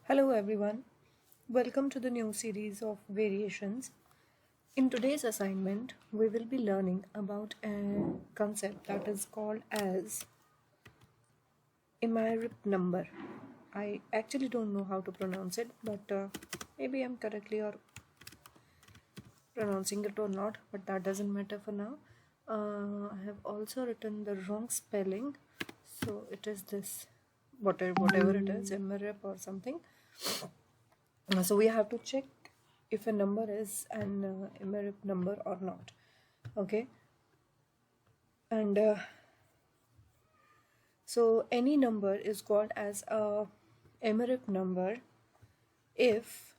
Hello everyone, welcome to the new series of variations. In today's assignment, we will be learning about a concept that is called as Emirip number. I actually don't know how to pronounce it, but maybe I'm correctly or pronouncing it or not, but that doesn't matter for now. I have also written the wrong spelling, so it is this, whatever it is, Emirip or something. So we have to check if a number is an Emirip number or not. Okay, and so any number is called as a Emirip number if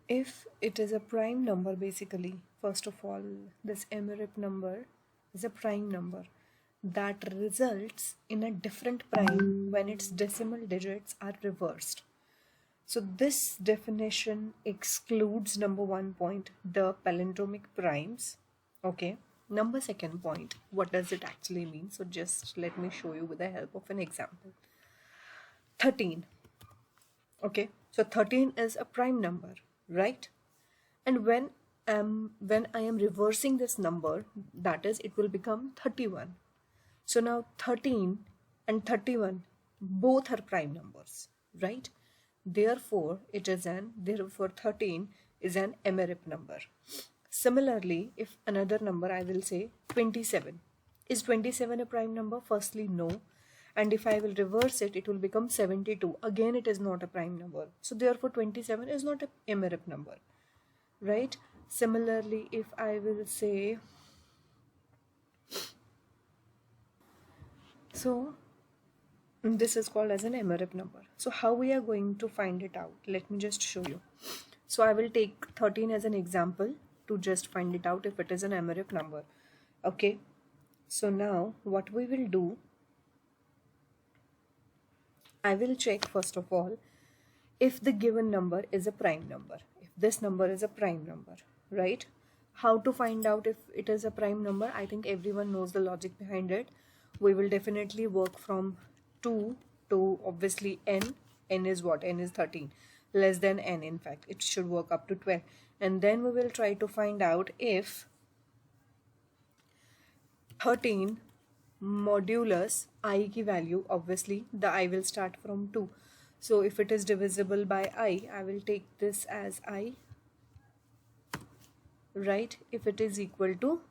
it is a prime number. Basically, first of all, this Emirip number is a prime number that results in a different prime when its decimal digits are reversed. So this definition excludes number 1 point, the palindromic primes. Okay. Number 2 point, what does it actually mean? So just let me show you with the help of an example. 13. Okay. So 13 is a prime number, right? And when I am reversing this number, that is, it will become 31. So now 13 and 31 both are prime numbers, right? Therefore 13 is an Emirip number. Similarly, if another number, I will say 27. Is 27 a prime number? Firstly, no. And if I will reverse it, it will become 72. Again, it is not a prime number. So therefore 27 is not an Emirip number, right? Similarly, if I will say, so this is called as an Emirip number. So how we are going to find it out? Let me just show you. So I will take 13 as an example to just find it out if it is an Emirip number. Okay. So now what we will do, I will check first of all if the given number is a prime number. If this number is a prime number, right? How to find out if it is a prime number? I think everyone knows the logic behind it. We will definitely work from 2 to obviously n. N is what? N is 13. Less than n, in fact. It should work up to 12. And then we will try to find out if 13 modulus I ki value, obviously the I will start from 2. So if it is divisible by I will take this as I, right? If it is equal to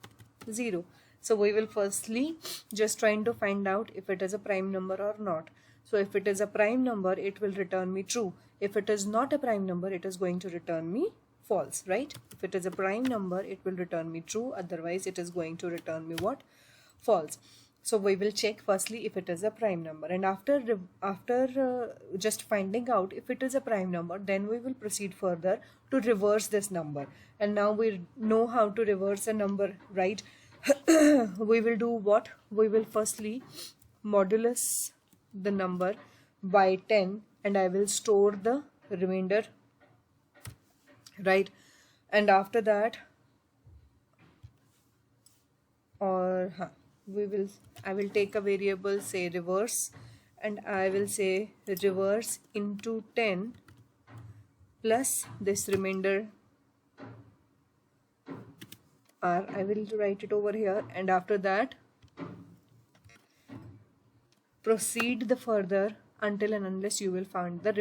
0. So we will firstly just trying to find out if it is a prime number or not. So if it is a prime number, it will return me true. If it is not a prime number, it is going to return me false, right? If it is a prime number, it will return me true. Otherwise, it is going to return me what? False. So we will check firstly if it is a prime number, and after just finding out if it is a prime number, then we will proceed further to reverse this number. And now we know how to reverse a number, right? We will do what? We will firstly modulus the number by 10 and I will store the remainder, right? And after that, I will take a variable, say reverse, and I will say reverse into 10 plus this remainder r. I will write it over here, and after that proceed the further until and unless you will find the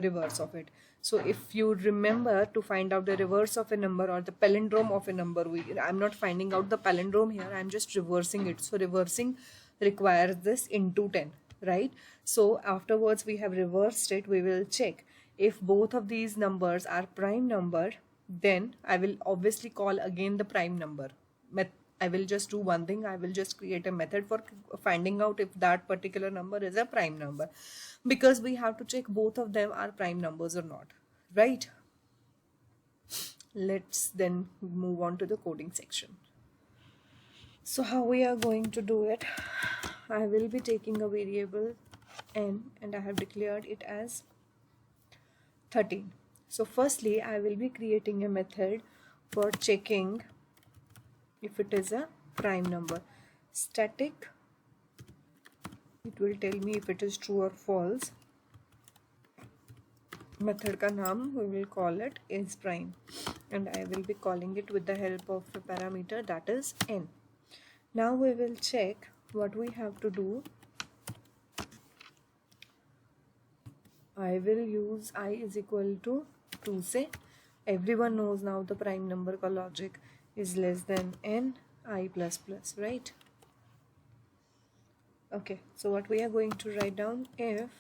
reverse of it. So if you remember, to find out the reverse of a number or the palindrome of a number, I'm not finding out the palindrome here, I'm just reversing it. So reversing requires this into 10, right? So afterwards we have reversed it, we will check if both of these numbers are prime number, then I will obviously call again the prime number. I will just do one thing, I will just create a method for finding out if that particular number is a prime number, because we have to check both of them are prime numbers or not, right? Let's then move on to the coding section. So how we are going to do it, I will be taking a variable n and I have declared it as 13. So firstly I will be creating a method for checking if it is a prime number. Static It will tell me if it is true or false. Method का नाम we will call it is prime, and I will be calling it with the help of a parameter that is n. Now we will check what we have to do. I will use I is equal to 2 से. Everyone knows now the prime number का logic is less than n I plus plus, right? Okay, so what we are going to write down, if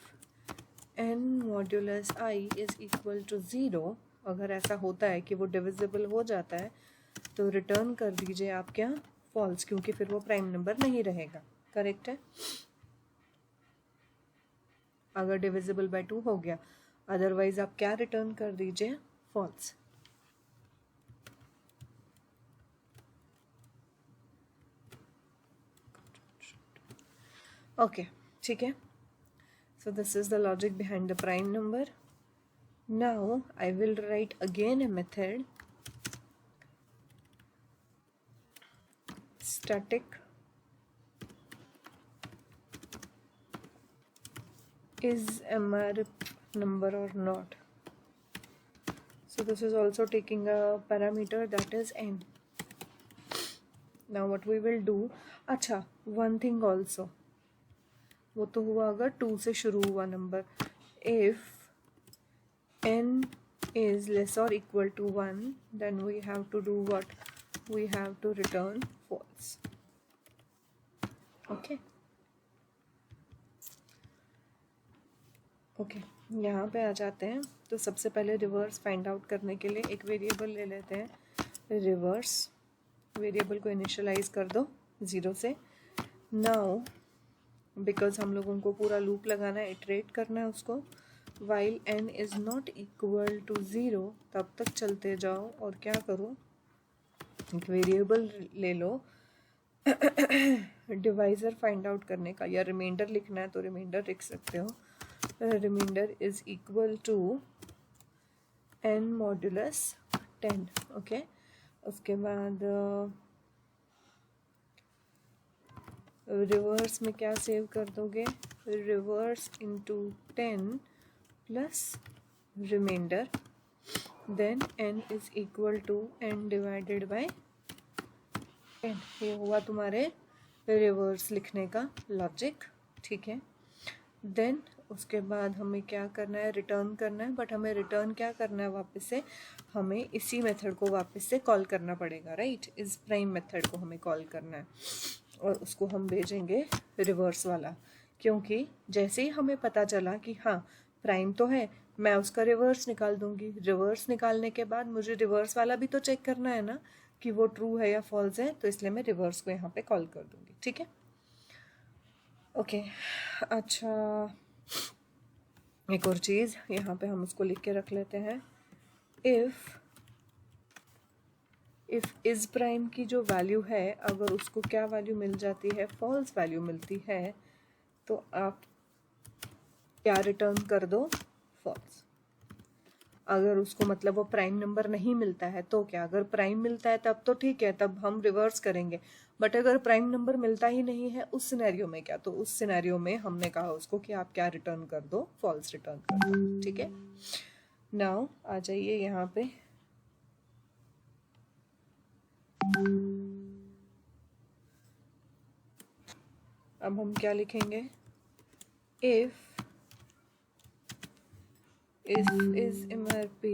n modulus i is equal to 0, अगर ऐसा होता है कि वो divisible हो जाता है तो रिटर्न कर दीजिए आप क्या, फॉल्स, क्योंकि फिर वो प्राइम नंबर नहीं रहेगा. करेक्ट है? अगर डिविजिबल बाय 2 हो गया, अदरवाइज आप क्या रिटर्न कर दीजिए, फॉल्स. ओके, ठीक है. So this is the logic behind the prime number. Now I will write again a method, static is MRP number or not. So this is also taking a parameter that is n. Now what we will do, अच्छा one thing also, वो तो हुआ अगर 2 से शुरू हुआ number. If n is less or equal to 1, then we have to do what? We have to return false. Okay. Okay, यहाँ पे आ जाते हैं. तो सबसे पहले रिवर्स फाइंड आउट करने के लिए एक वेरिएबल ले लेते हैं. रिवर्स वेरिएबल को इनिशियलाइज कर दो 0 से. नाउ बिकॉज हम लोगों को पूरा लूप लगाना है, इटरेट करना है उसको. While n is not equal to 0, तब तक चलते जाओ. और क्या करो, एक वेरिएबल ले लो डिवाइज़र फाइंड आउट करने का, या रिमाइंडर लिखना है तो रिमाइंडर लिख सकते हो. Remainder is equal to n modulus 10. Okay, उसके बाद रिवर्स में क्या सेव कर दोगे, reverse into 10 plus remainder, then n is equal to n divided by 10. ये हुआ तुम्हारे रिवर्स लिखने का लॉजिक. ठीक है. देन उसके बाद हमें क्या करना है, रिटर्न करना है. बट हमें रिटर्न क्या करना है, वापस से हमें इसी मेथड को वापस से कॉल करना पड़ेगा, राइट? इस प्राइम मेथड को हमें कॉल करना है और उसको हम भेजेंगे रिवर्स वाला, क्योंकि जैसे ही हमें पता चला कि हाँ प्राइम तो है, मैं उसका रिवर्स निकाल दूंगी. रिवर्स निकालने के बाद मुझे रिवर्स वाला भी तो चेक करना है ना कि वो ट्रू है या फॉल्स है, तो इसलिए मैं रिवर्स को यहाँ पे कॉल कर दूंगी. ठीक है. ओके, अच्छा एक और चीज़ यहाँ पे हम उसको लिख के रख लेते हैं. इफ़ इस प्राइम की जो वैल्यू है, अगर उसको क्या वैल्यू मिल जाती है, फॉल्स वैल्यू मिलती है, तो आप क्या रिटर्न कर दो, फॉल्स. अगर उसको मतलब वो प्राइम नंबर नहीं मिलता है तो क्या, अगर प्राइम मिलता है तब तो ठीक है, तब हम रिवर्स करेंगे. बट अगर प्राइम नंबर मिलता ही नहीं है उस सिनेरियो में क्या, तो उस सिनेरियो में हमने कहा उसको कि आप क्या रिटर्न कर दो, फॉल्स रिटर्न कर दो. ठीक है. नाउ आ जाइए यहाँ पे. अब हम क्या लिखेंगे, if is MRP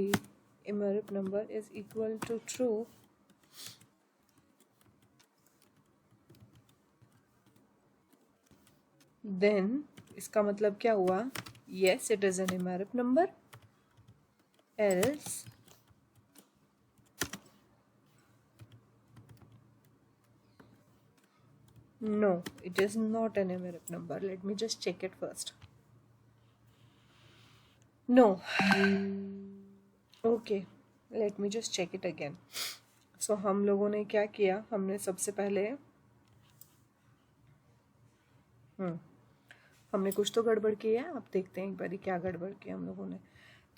number is equal to true, then इसका मतलब क्या हुआ, yes it is an MRP number, else no it is not an MRP number. Let me just check it first. No. Okay, let me just check it again. So हम लोगों ने क्या किया, हमने सबसे पहले हमने कुछ तो गड़बड़ की है. आप देखते हैं एक बारी क्या गड़बड़ किया हम लोगों ने.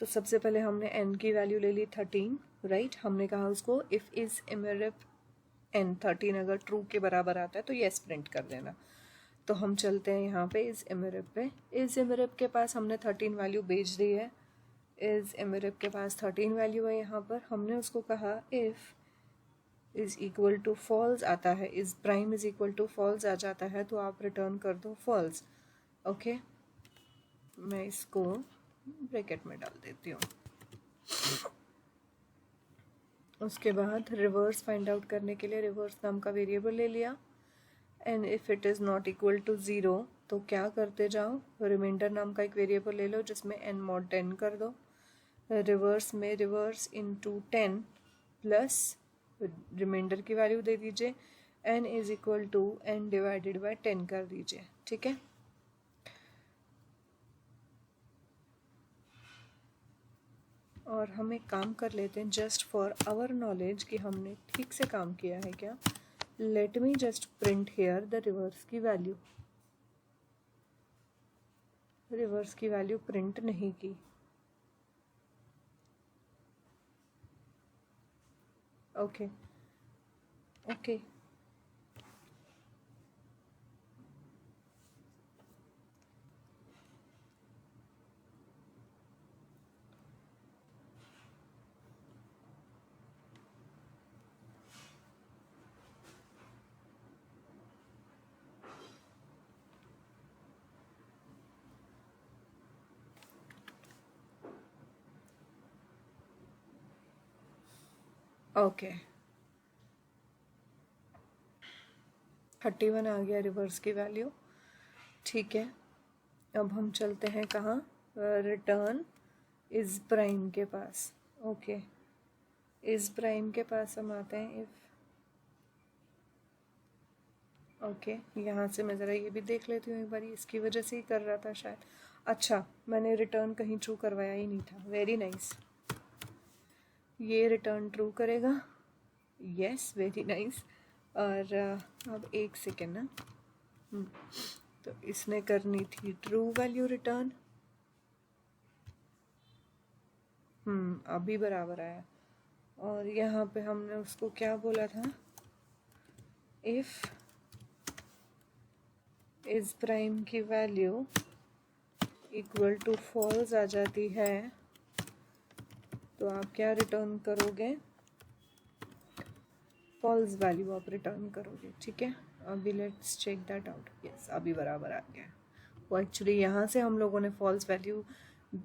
तो सबसे पहले हमने n की वैल्यू ले ली 13, राइट? हमने कहा उसको इफ़ इज़ MRP n 13 अगर ट्रू के बराबर आता है तो येस प्रिंट कर देना. तो हम चलते हैं यहाँ पे इस एमरिप पे। इस एमरिप के पास हमने 13 वैल्यू भेज दी है। इस एमरिप के पास 13 वैल्यू है। यहाँ पर हमने उसको कहा if is equal to false आता है, is prime is equal to false आ जाता है तो आप रिटर्न कर दो फॉल्स। ओके, मैं इसको ब्रैकेट में डाल देती हूँ। उसके बाद रिवर्स फाइंड आउट करने के लिए रिवर्स नाम का वेरिएबल ले लिया। And if it is not equal to zero तो क्या करते जाओ, रिमाइंडर नाम का एक वेरिएबल ले लो जिसमें n mod 10 कर दो। रिवर्स में रिवर्स इनटू 10 प्लस रिमाइंडर की वैल्यू दे दीजिए, n is equal to n divided by 10 कर दीजिए। ठीक है, और हम एक काम कर लेते हैं जस्ट फॉर आवर नॉलेज कि हमने ठीक से काम किया है क्या। Let me just print here the reverse की वैल्यू। रिवर्स की वैल्यू प्रिंट नहीं की। ओके ओके ओके 31 आ गया रिवर्स की वैल्यू। ठीक है, अब हम चलते हैं कहाँ, रिटर्न इज प्राइम के पास। ओके, इज प्राइम के पास हम आते हैं इफ। ओके, यहाँ से मैं ज़रा ये भी देख लेती हूँ एक बार, इसकी वजह से ही कर रहा था शायद। अच्छा, मैंने रिटर्न कहीं ट्रू करवाया ही नहीं था। वेरी नाइस, ये रिटर्न ट्रू करेगा। Yes, very nice. और अब एक सेकेंड ना, तो इसने करनी थी ट्रू वैल्यू रिटर्न। अभी बराबर आया। और यहाँ पे हमने उसको क्या बोला था, इफ इज प्राइम की वैल्यू इक्वल टू फॉल्स आ जाती है तो आप क्या रिटर्न करोगे, फॉल्स वैल्यू आप रिटर्न करोगे। ठीक है, अभी let's check that out. Yes, अभी बराबर आ गया। वो एक्चुअली यहाँ से हम लोगों ने फॉल्स वैल्यू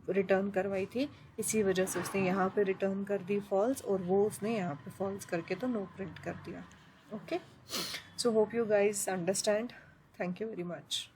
रिटर्न करवाई थी, इसी वजह से उसने यहाँ पे रिटर्न कर दी फॉल्स, और वो उसने यहाँ पे फॉल्स करके तो नो प्रिंट कर दिया। Okay, so hope you guys understand. Thank you very much.